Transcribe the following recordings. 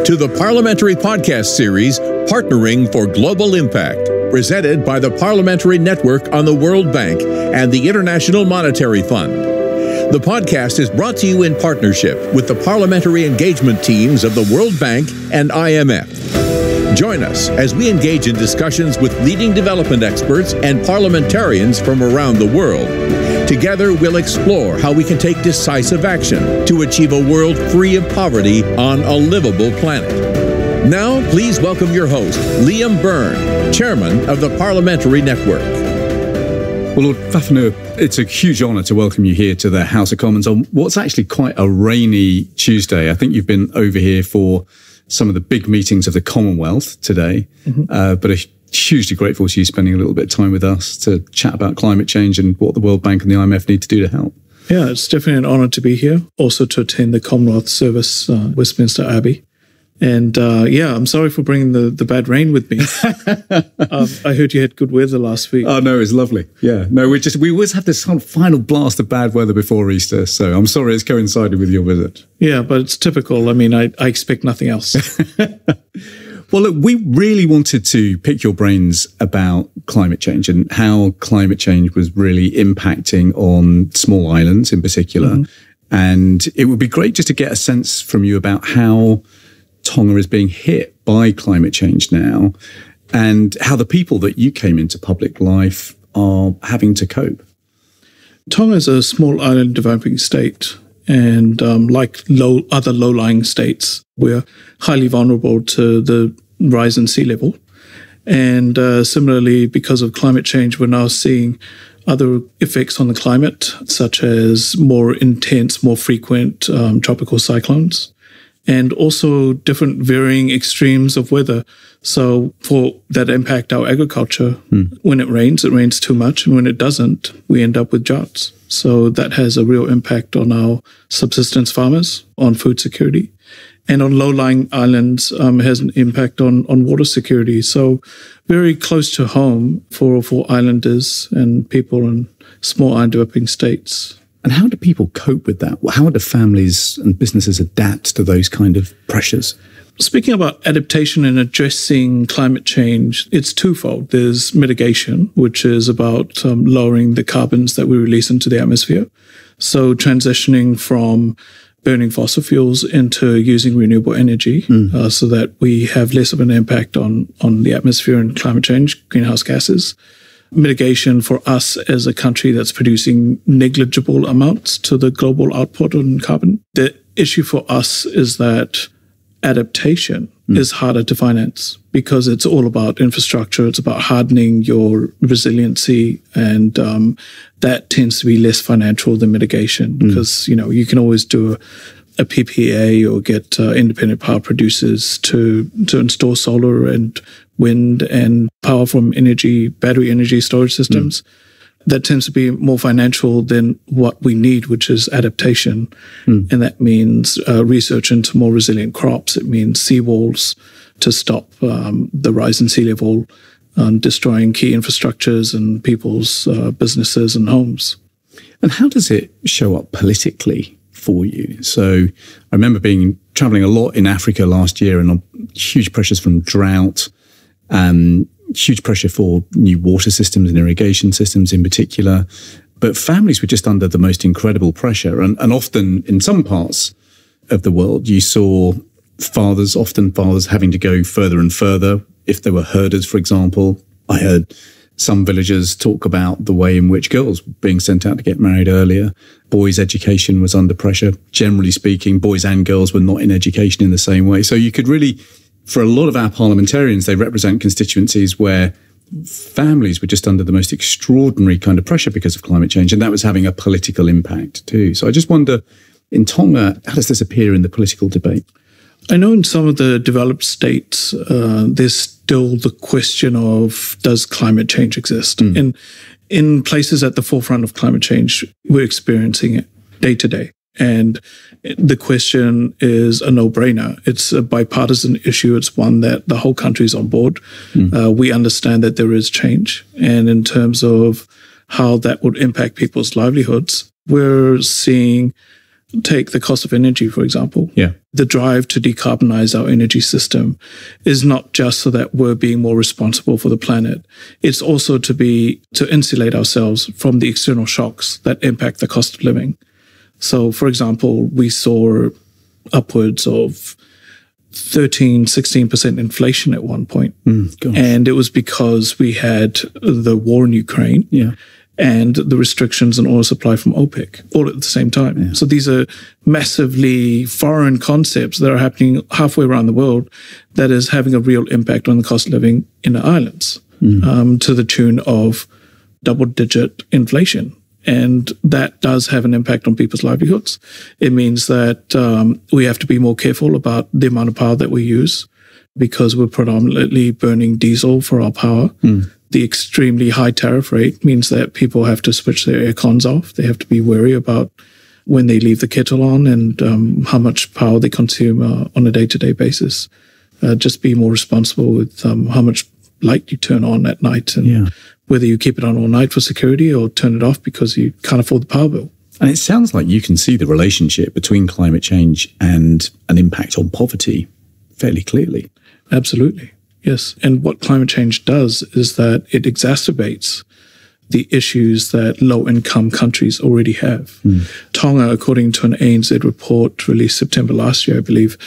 to the Parliamentary podcast series, Partnering for Global Impact, presented by the Parliamentary Network on the World Bank and the International Monetary Fund. The podcast is brought to you in partnership with the parliamentary engagement teams of the World Bank and IMF. Join us as we engage in discussions with leading development experts and parliamentarians from around the world. Together, we'll explore how we can take decisive action to achieve a world free of poverty on a livable planet. Now, please welcome your host, Liam Byrne, Chairman of the Parliamentary Network. Well, Lord Fakafanua, it's a huge honour to welcome you here to the House of Commons on what's actually quite a rainy Tuesday. I think you've been over here for some of the big meetings of the Commonwealth today, but hugely grateful to you spending a little bit of time with us to chat about climate change and what the World Bank and the IMF need to do to help. Yeah, it's definitely an honour to be here. Also to attend the Commonwealth Service, Westminster Abbey. And I'm sorry for bringing the bad rain with me. I heard you had good weather last week. Oh, no, it was lovely. Yeah. No, we always have this sort of final blast of bad weather before Easter. So I'm sorry it's coincided with your visit. Yeah, but it's typical. I mean, I expect nothing else. Well, look, we really wanted to pick your brains about climate change and how climate change was really impacting on small islands in particular. And it would be great just to get a sense from you about how Tonga is being hit by climate change now and how the people that you came into public life are having to cope. Tonga is a small island developing state. And like other low-lying states, we're highly vulnerable to the rise in sea level. And similarly, because of climate change, we're now seeing other effects on the climate, such as more intense, more frequent tropical cyclones, and also different varying extremes of weather. So for that impact our agriculture, when it rains too much. And when it doesn't, we end up with droughts. So that has a real impact on our subsistence farmers, on food security. And on low-lying islands, has an impact on water security. So very close to home for islanders and people in small island developing states. And how do people cope with that? How do families and businesses adapt to those kind of pressures? Speaking about adaptation and addressing climate change, it's twofold. There's mitigation, which is about lowering the carbons that we release into the atmosphere. So transitioning from burning fossil fuels into using renewable energy so that we have less of an impact on the atmosphere and climate change, greenhouse gases. Mitigation for us as a country that's producing negligible amounts to the global output on carbon. The issue for us is that adaptation is harder to finance because it's all about infrastructure. It's about hardening your resiliency, and that tends to be less financial than mitigation because, you can always do a PPA or get independent power producers to install solar and wind and power from battery energy storage systems. That tends to be more financial than what we need, which is adaptation. And that means research into more resilient crops. It means seawalls to stop the rise in sea level, destroying key infrastructures and people's businesses and homes. And how does it show up politically for you? So I remember traveling a lot in Africa last year and huge pressures from drought, huge pressure for new water systems and irrigation systems in particular. But families were just under the most incredible pressure. And often in some parts of the world, you saw fathers having to go further and further. If they were herders, for example, I heard some villagers talk about the way in which girls were being sent out to get married earlier. Boys' education was under pressure. Generally speaking, boys and girls were not in education in the same way. So you could really, for a lot of our parliamentarians, they represent constituencies where families were just under the most extraordinary kind of pressure because of climate change, and that was having a political impact too. So I just wonder, in Tonga, how does this appear in the political debate? I know in some of the developed states, there's still the question of, does climate change exist? And in places at the forefront of climate change, we're experiencing it day to day. And the question is a no-brainer. It's a bipartisan issue. It's one that the whole country is on board. We understand that there is change. And in terms of how that would impact people's livelihoods, we're seeing Take the cost of energy, for example. Yeah. The drive to decarbonize our energy system is not just so that we're being more responsible for the planet. It's also to insulate ourselves from the external shocks that impact the cost of living. So, for example, we saw upwards of 16% inflation at one point. And it was because we had the war in Ukraine. Yeah. And the restrictions on oil supply from OPEC all at the same time. Yeah. So these are massively foreign concepts that are happening halfway around the world that is having a real impact on the cost of living in the islands to the tune of double-digit inflation. And that does have an impact on people's livelihoods. It means that we have to be more careful about the amount of power that we use because we're predominantly burning diesel for our power. The extremely high tariff rate means that people have to switch their air cons off. They have to be wary about when they leave the kettle on and how much power they consume on a day-to-day basis. Just be more responsible with how much light you turn on at night and whether you keep it on all night for security or turn it off because you can't afford the power bill. And it sounds like you can see the relationship between climate change and an impact on poverty fairly clearly. Absolutely. Yes. And what climate change does is that it exacerbates the issues that low-income countries already have. Tonga, according to an ANZ report released September last year, I believe,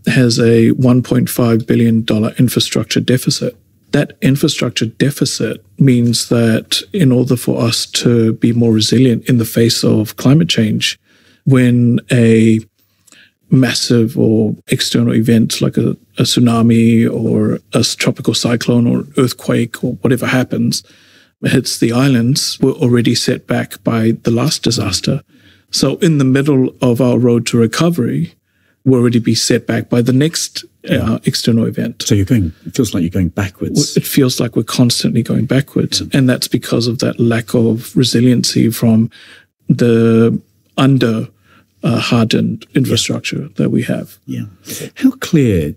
has a $1.5 billion infrastructure deficit. That infrastructure deficit means that in order for us to be more resilient in the face of climate change, when a massive or external event like a tsunami or a tropical cyclone or earthquake or whatever happens hits the islands, we're already set back by the last disaster. So in the middle of our road to recovery, we'll already be set back by the next external event. So it feels like you're going backwards. It feels like we're constantly going backwards. And that's because of that lack of resiliency from the hardened infrastructure that we have. Yeah. How clear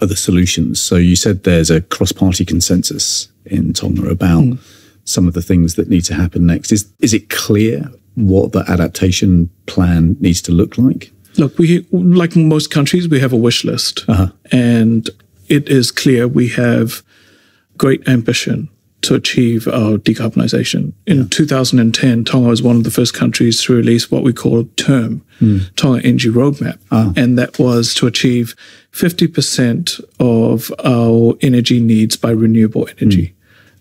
are the solutions? So you said there's a cross-party consensus in Tonga about some of the things that need to happen next. Is it clear what the adaptation plan needs to look like? Look, like most countries, we have a wish list. And it is clear we have great ambition to achieve our decarbonization. In 2010, Tonga was one of the first countries to release what we call TERM, Tonga Energy Roadmap. And that was to achieve 50% of our energy needs by renewable energy.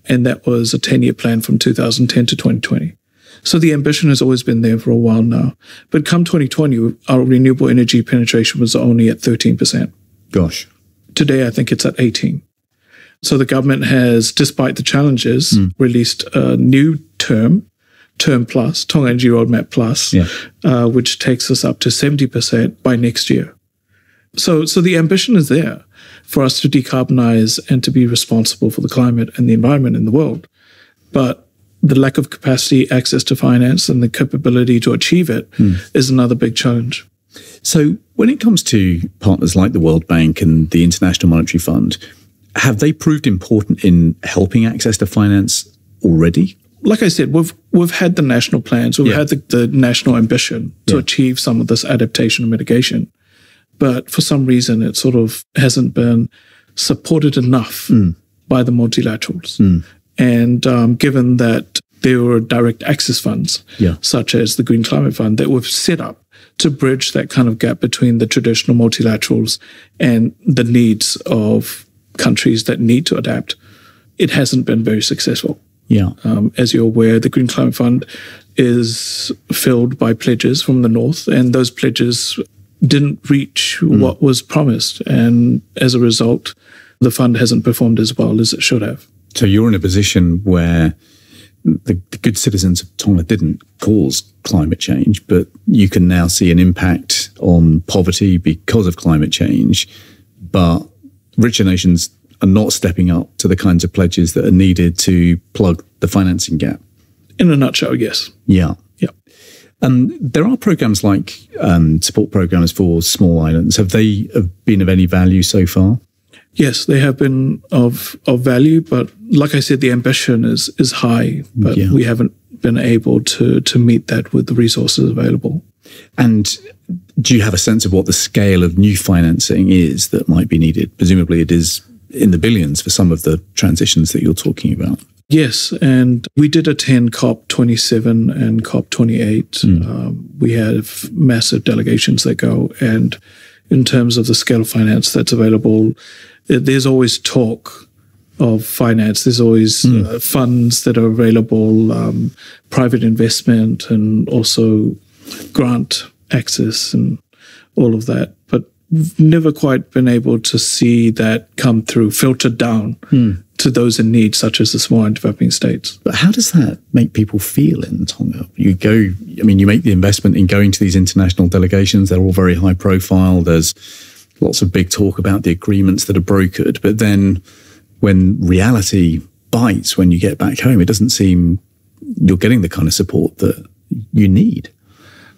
And that was a 10-year plan from 2010 to 2020. So the ambition has always been there for a while now. But come 2020, our renewable energy penetration was only at 13%. Gosh. Today, I think it's at 18%. So the government has, despite the challenges, released a new TERM Plus, Tonga Energy Roadmap Plus, which takes us up to 70% by next year. So the ambition is there for us to decarbonize and to be responsible for the climate and the environment in the world. But the lack of capacity, access to finance, and the capability to achieve it is another big challenge. So when it comes to partners like the World Bank and the International Monetary Fund, have they proved important in helping access to finance already? Like I said, we've had the national plans, we've had the national ambition to achieve some of this adaptation and mitigation. But for some reason, it sort of hasn't been supported enough by the multilaterals. And given that there were direct access funds, such as the Green Climate Fund, that were set up to bridge that kind of gap between the traditional multilaterals and the needs of countries that need to adapt, it hasn't been very successful. As you're aware, the Green Climate Fund is filled by pledges from the North, and those pledges didn't reach what was promised. And as a result, the fund hasn't performed as well as it should have. So you're in a position where the good citizens of Tonga didn't cause climate change, but you can now see an impact on poverty because of climate change. But richer nations are not stepping up to the kinds of pledges that are needed to plug the financing gap. In a nutshell, yes. Yeah. There are programs like support programs for small islands. Have they been of any value so far? Yes, they have been of value, but like I said, the ambition is high, but we haven't been able to meet that with the resources available. And do you have a sense of what the scale of new financing is that might be needed? Presumably it is in the billions for some of the transitions that you're talking about. Yes, and we did attend COP27 and COP28. We have massive delegations that go, and in terms of the scale of finance that's available, there's always talk of finance. There's always funds that are available, private investment, and also grant access and all of that. But we've never quite been able to see that come through, filtered down to those in need, such as the small and developing states. But how does that make people feel in Tonga? You make the investment in going to these international delegations. They're all very high profile. There's lots of big talk about the agreements that are brokered. But then when reality bites, when you get back home, it doesn't seem you're getting the kind of support that you need.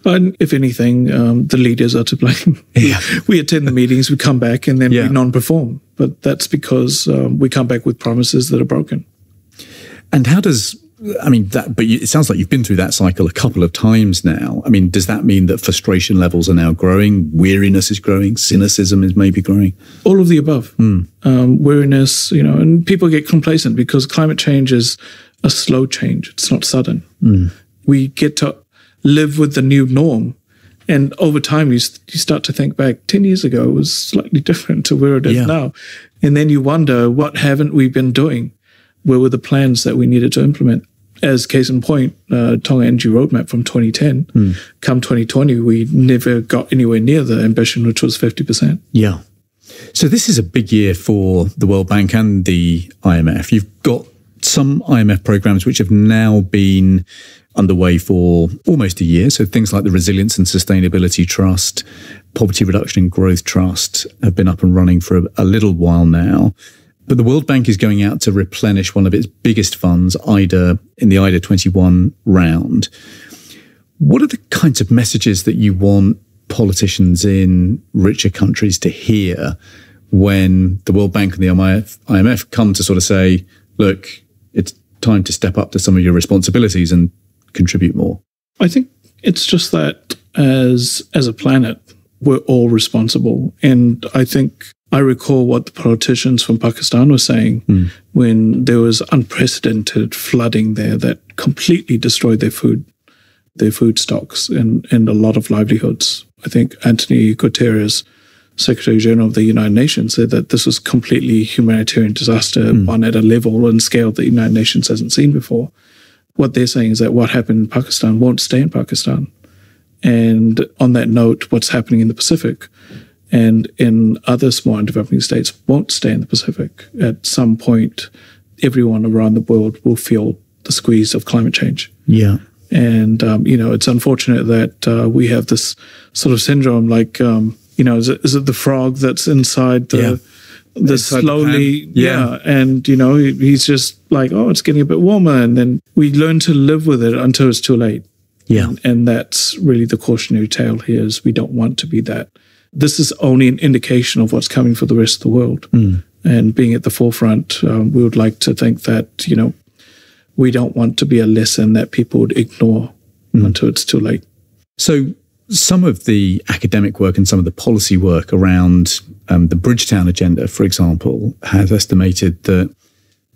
And if anything, the leaders are to blame. Yeah. We attend the meetings, we come back, and then we non-perform. But that's because we come back with promises that are broken. And how does, but it sounds like you've been through that cycle a couple of times now. I mean, does that mean that frustration levels are now growing, weariness is growing, cynicism is maybe growing? All of the above. Weariness, and people get complacent because climate change is a slow change. It's not sudden. We get to live with the new norm. And over time, you start to think back, 10 years ago was slightly different to where it is now. And then you wonder, what haven't we been doing? Where were the plans that we needed to implement? As case in point, Tonga Energy Roadmap from 2010, come 2020, we never got anywhere near the ambition, which was 50%. Yeah. So this is a big year for the World Bank and the IMF. You've got some IMF programs which have now been underway for almost a year. So things like the Resilience and Sustainability Trust, Poverty Reduction and Growth Trust have been up and running for a little while now. But the World Bank is going out to replenish one of its biggest funds, IDA, in the IDA 21 round. What are the kinds of messages that you want politicians in richer countries to hear when the World Bank and the IMF come to sort of say, look, it's time to step up to some of your responsibilities and contribute more? I think it's just that as a planet, we're all responsible. And I think I recall what the politicians from Pakistan were saying when there was unprecedented flooding there that completely destroyed their food stocks and a lot of livelihoods. I think Antonio Guterres, Secretary General of the United Nations, said that this was completely humanitarian disaster, one at a level and scale that the United Nations hasn't seen before. What they're saying is that what happened in Pakistan won't stay in Pakistan. And on that note, what's happening in the Pacific and in other small and developing states won't stay in the Pacific. At some point, everyone around the world will feel the squeeze of climate change. Yeah. And, it's unfortunate that we have this sort of syndrome like, is it the frog that's inside the slowly, and he's just like, oh, it's getting a bit warmer, and then we learn to live with it until it's too late. Yeah, and that's really the cautionary tale here: is we don't want to be that. This is only an indication of what's coming for the rest of the world, and being at the forefront, we would like to think that we don't want to be a lesson that people would ignore until it's too late. So some of the academic work and some of the policy work around the Bridgetown Agenda, for example, has estimated that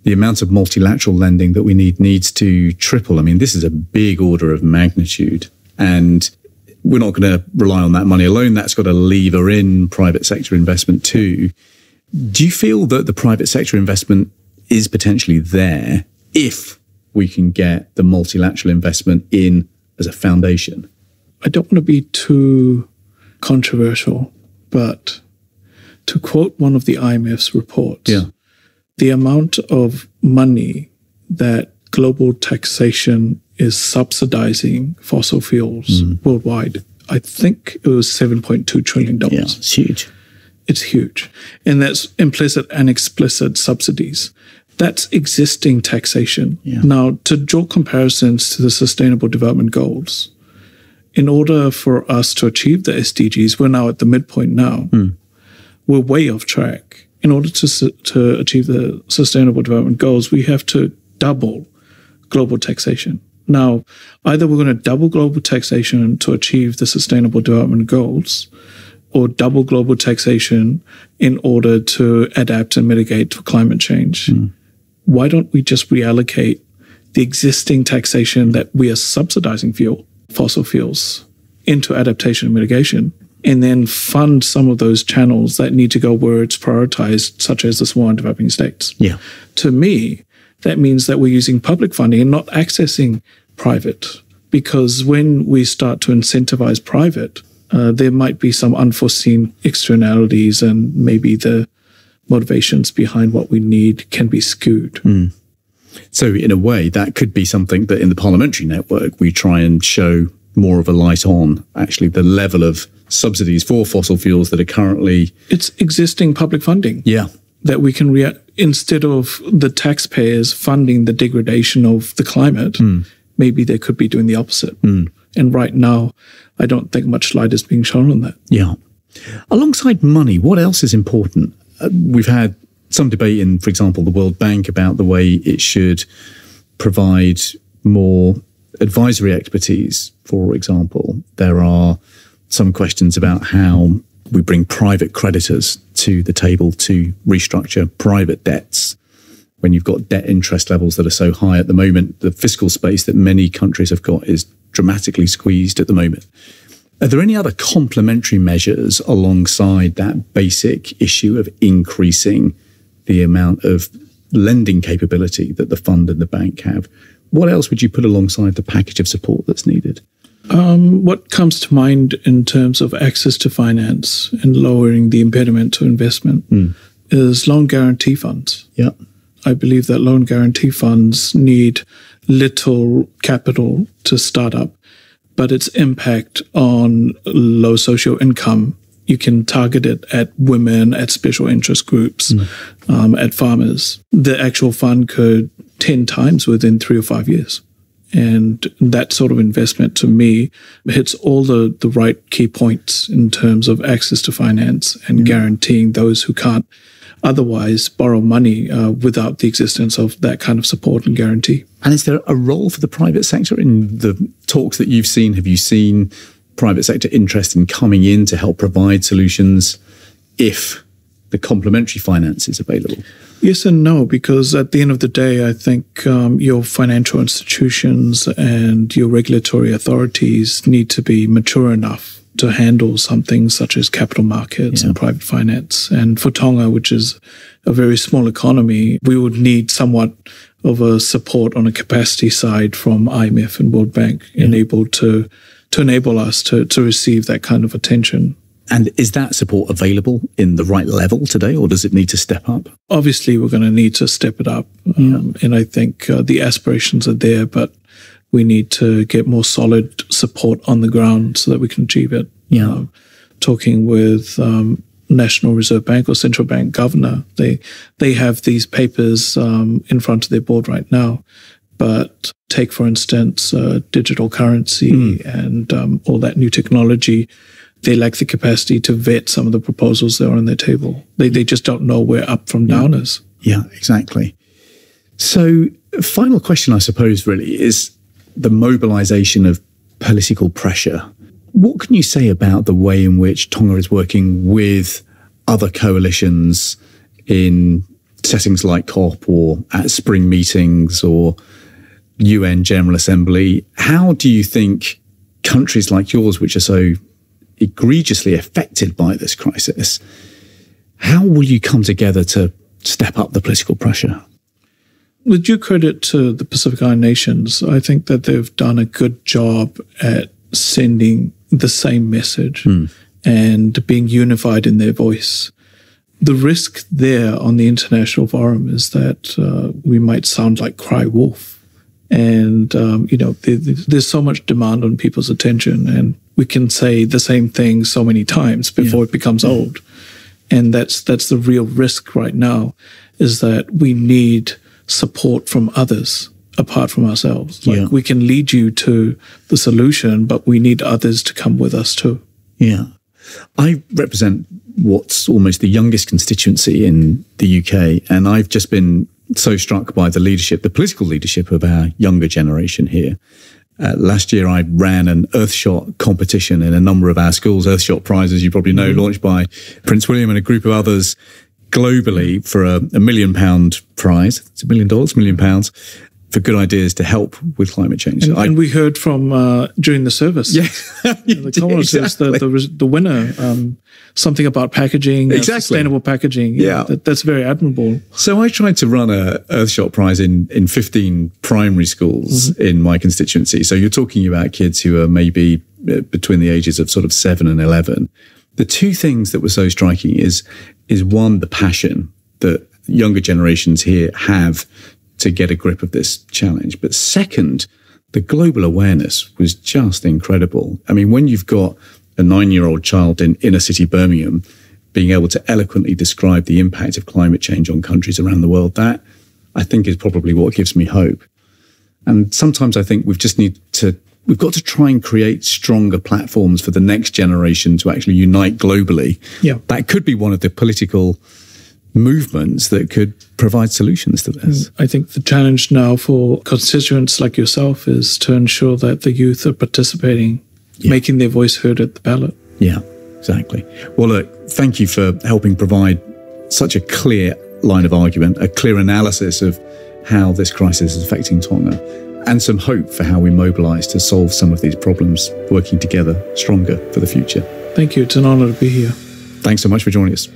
the amount of multilateral lending that we needs to triple. I mean, this is a big order of magnitude, and we're not going to rely on that money alone. That's got to lever in private sector investment too. Do you feel that the private sector investment is potentially there if we can get the multilateral investment in as a foundation? I don't want to be too controversial, but to quote one of the IMF's reports, the amount of money that global taxation is subsidizing fossil fuels worldwide, I think it was $7.2 trillion. Yeah, it's huge. It's huge. And that's implicit and explicit subsidies. That's existing taxation. Yeah. Now, to draw comparisons to the Sustainable Development Goals, in order for us to achieve the SDGs, we're now at the midpoint now. We're way off track. In order to achieve the Sustainable Development Goals, we have to double global taxation. Now, either we're going to double global taxation to achieve the Sustainable Development Goals, or double global taxation in order to adapt and mitigate for climate change. Why don't we just reallocate the existing taxation that we are subsidizing fossil fuels, into adaptation and mitigation, and then fund some of those channels that need to go where it's prioritized, such as the small and developing states? Yeah. To me, that means that we're using public funding and not accessing private, because when we start to incentivize private, there might be some unforeseen externalities, and maybe the motivations behind what we need can be skewed. So in a way, that could be something that in the Parliamentary network, we try and show more of a light on, actually, the level of subsidies for fossil fuels that are currently... It's existing public funding. Yeah. That we can, instead of the taxpayers funding the degradation of the climate, maybe they could be doing the opposite. And right now, I don't think much light is being shown on that. Yeah. Alongside money, what else is important? We've had some debate in, for example, the World Bank about the way it should provide more advisory expertise, for example. There are some questions about how we bring private creditors to the table to restructure private debts. When you've got debt interest levels that are so high at the moment, the fiscal space that many countries have got is dramatically squeezed at the moment. Are there any other complementary measures alongside that basic issue of increasing the amount of lending capability that the fund and the bank have? What else would you put alongside the package of support that's needed? What comes to mind in terms of access to finance and lowering the impediment to investment is loan guarantee funds. Yeah. I believe that loan guarantee funds need little capital to start up, but its impact on low social income, you can target it at women, at special interest groups, at farmers. The actual fund could 10 times within 3 or 5 years. And that sort of investment, to me, hits all the right key points in terms of access to finance and guaranteeing those who can't otherwise borrow money without the existence of that kind of support and guarantee. And is there a role for the private sector in the talks that you've seen? Have you seen private sector interest in coming in to help provide solutions if the complementary finance is available? Yes and no, because at the end of the day, I think your financial institutions and your regulatory authorities need to be mature enough to handle something such as capital markets and private finance. And for Tonga, which is a very small economy, we would need somewhat of a support on a capacity side from IMF and World Bank to enable us to receive that kind of attention. And is that support available in the right level today, or does it need to step up? Obviously, we're going to need to step it up. And I think the aspirations are there, but we need to get more solid support on the ground so that we can achieve it. Talking with National Reserve Bank or Central Bank Governor, they have these papers in front of their board right now. But take, for instance, digital currency and all that new technology. They lack the capacity to vet some of the proposals that are on their table. They just don't know where up from down is. Yeah, exactly. So final question, I suppose, really is the mobilization of political pressure. What can you say about the way in which Tonga is working with other coalitions in settings like COP or at spring meetings or UN General Assembly? How do you think countries like yours, which are so egregiously affected by this crisis, how will you come together to step up the political pressure? With due credit to the Pacific Island nations, I think that they've done a good job at sending the same message and being unified in their voice. The risk there on the international forum is that we might sound like cry wolf. And, there's so much demand on people's attention, and we can say the same thing so many times before it becomes old. And that's the real risk right now, is that we need support from others apart from ourselves. We can lead you to the solution, but we need others to come with us too. Yeah. I represent what's almost the youngest constituency in the UK, and I've just been so struck by the leadership, the political leadership of our younger generation here. Last year, I ran an Earthshot competition in a number of our schools, Earthshot prizes, you probably know, launched by Prince William and a group of others globally for a £1 million prize. It's £1 million, £1 million for good ideas to help with climate change. And we heard from during the service, the commoners, exactly. the winner, something about packaging, sustainable packaging. That's very admirable. So I tried to run a Earthshot prize in 15 primary schools in my constituency. So you're talking about kids who are maybe between the ages of sort of 7 and 11. The two things that were so striking is one, the passion that younger generations here have to get a grip of this challenge. But second, the global awareness was just incredible. I mean, when you've got a 9-year-old child in inner city Birmingham being able to eloquently describe the impact of climate change on countries around the world, that I think is probably what gives me hope. And sometimes I think we've got to try and create stronger platforms for the next generation to actually unite globally. Yeah. That could be one of the political movements that could provide solutions to this. I think the challenge now for constituents like yourself is to ensure that the youth are participating, making their voice heard at the ballot. Yeah, exactly. Well, look, thank you for helping provide such a clear line of argument, a clear analysis of how this crisis is affecting Tonga, and some hope for how we mobilise to solve some of these problems, working together stronger for the future. Thank you. It's an honour to be here. Thanks so much for joining us.